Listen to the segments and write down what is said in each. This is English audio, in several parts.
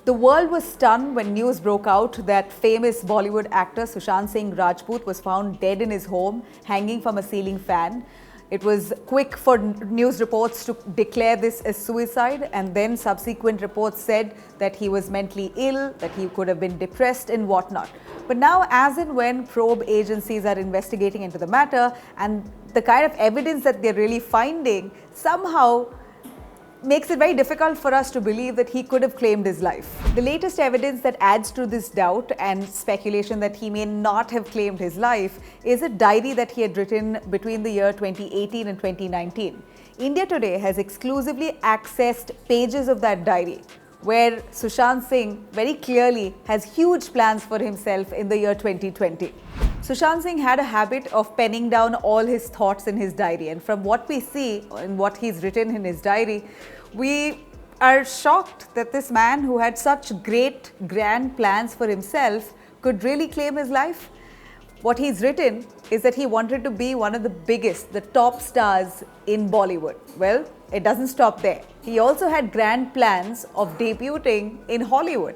The world was stunned when news broke out that famous Bollywood actor Sushant Singh Rajput was found dead in his home, hanging from a ceiling fan. It was quick for news reports to declare this as suicide, and then subsequent reports said that he was mentally ill, that he could have been depressed and whatnot. But now, as and when probe agencies are investigating into the matter, and the kind of evidence that they're really finding somehow makes it very difficult for us to believe that he could have claimed his life. The latest evidence that adds to this doubt and speculation that he may not have claimed his life is a diary that he had written between the year 2018 and 2019. India Today has exclusively accessed pages of that diary, where Sushant Singh very clearly has huge plans for himself in the year 2020. Sushant Singh had a habit of penning down all his thoughts in his diary, and from what we see in what he's written in his diary, we are shocked that this man who had such great, grand plans for himself could really claim his life. What he's written is that he wanted to be one of the biggest, the top stars in Bollywood. Well, it doesn't stop there. He also had grand plans of debuting in Hollywood.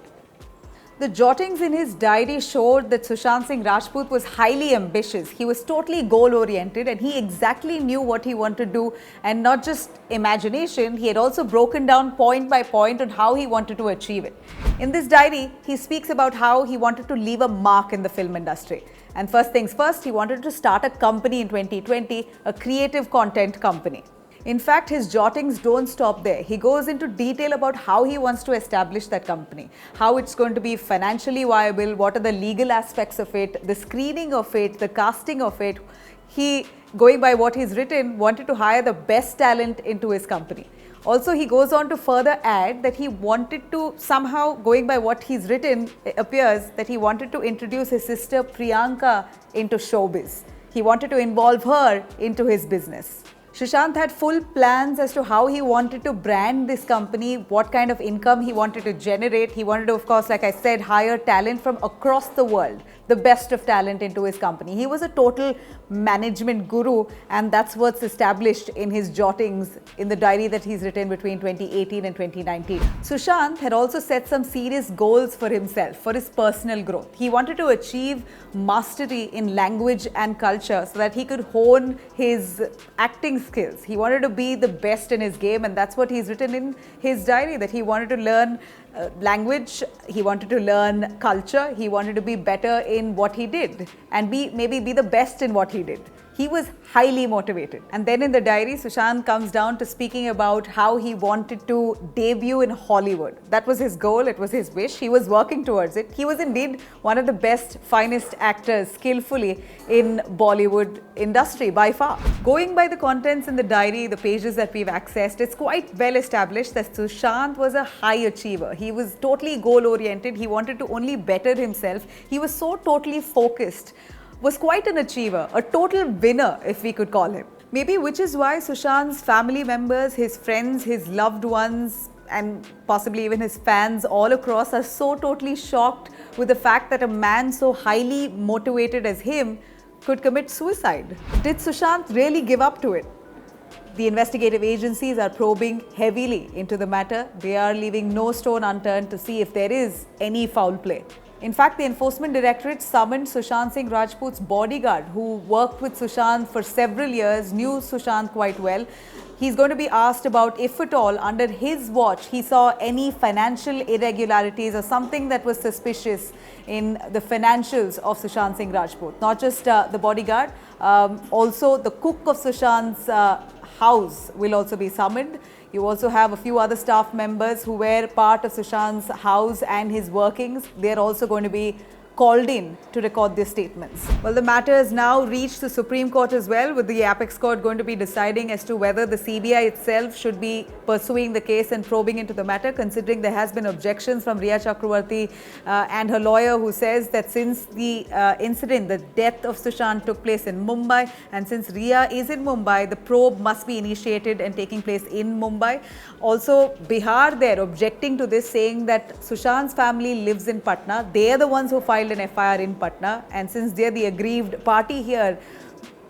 The jottings in his diary showed that Sushant Singh Rajput was highly ambitious. He was totally goal-oriented, and he exactly knew what he wanted to do, and not just imagination, he had also broken down point by point on how he wanted to achieve it. In this diary, he speaks about how he wanted to leave a mark in the film industry. And first things first, he wanted to start a company in 2020, a creative content company. In fact, his jottings don't stop there. He goes into detail about how he wants to establish that company, how it's going to be financially viable, what are the legal aspects of it, the screening of it, the casting of it. He, going by what he's written, wanted to hire the best talent into his company. Also, he goes on to further add that he wanted to somehow, going by what he's written, it appears that he wanted to introduce his sister Priyanka into showbiz. He wanted to involve her into his business. Sushant had full plans as to how he wanted to brand this company, what kind of income he wanted to generate. He wanted to, of course, like I said, hire talent from across the world, the best of talent into his company. He was a total management guru, and that's what's established in his jottings in the diary that he's written between 2018 and 2019. Sushant had also set some serious goals for himself, for his personal growth. He wanted to achieve mastery in language and culture so that he could hone his acting skills. He wanted to be the best in his game, and that's what he's written in his diary, that he wanted to learn language, he wanted to learn culture, he wanted to be better in what he did and maybe be the best in what he did. He was highly motivated. And then in the diary, Sushant comes down to speaking about how he wanted to debut in Hollywood. That was his goal, it was his wish. He was working towards it. He was indeed one of the best, finest actors skillfully in Bollywood industry by far. Going by the contents in the diary, the pages that we've accessed, it's quite well established that Sushant was a high achiever. He was totally goal-oriented. He wanted to only better himself. He was so totally focused. Was quite an achiever, a total winner, if we could call him. Maybe which is why Sushant's family members, his friends, his loved ones, and possibly even his fans all across are so totally shocked with the fact that a man so highly motivated as him could commit suicide. Did Sushant really give up to it? The investigative agencies are probing heavily into the matter. They are leaving no stone unturned to see if there is any foul play. In fact, the Enforcement Directorate summoned Sushant Singh Rajput's bodyguard, who worked with Sushant for several years, knew Sushant quite well. He's going to be asked about if at all, under his watch, he saw any financial irregularities or something that was suspicious in the financials of Sushant Singh Rajput. Not just the bodyguard, also the cook of Sushant's house will also be summoned. You also have a few other staff members who were part of Sushant's house and his workings. They're also going to be called in to record their statements. Well, the matter has now reached the Supreme Court as well, with the Apex Court going to be deciding as to whether the CBI itself should be pursuing the case and probing into the matter, considering there has been objections from Riya Chakravarti and her lawyer, who says that since the incident, the death of Sushant took place in Mumbai, and since Riya is in Mumbai, the probe must be initiated and taking place in Mumbai. Also, Bihar, they're objecting to this, saying that Sushant's family lives in Patna. They are the ones who filed an FIR in Patna, and since they're the aggrieved party here,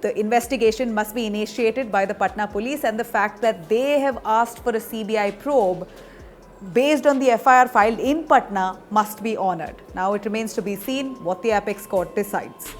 the investigation must be initiated by the Patna police, and the fact that they have asked for a CBI probe based on the FIR filed in Patna must be honoured. Now it remains to be seen what the apex court decides.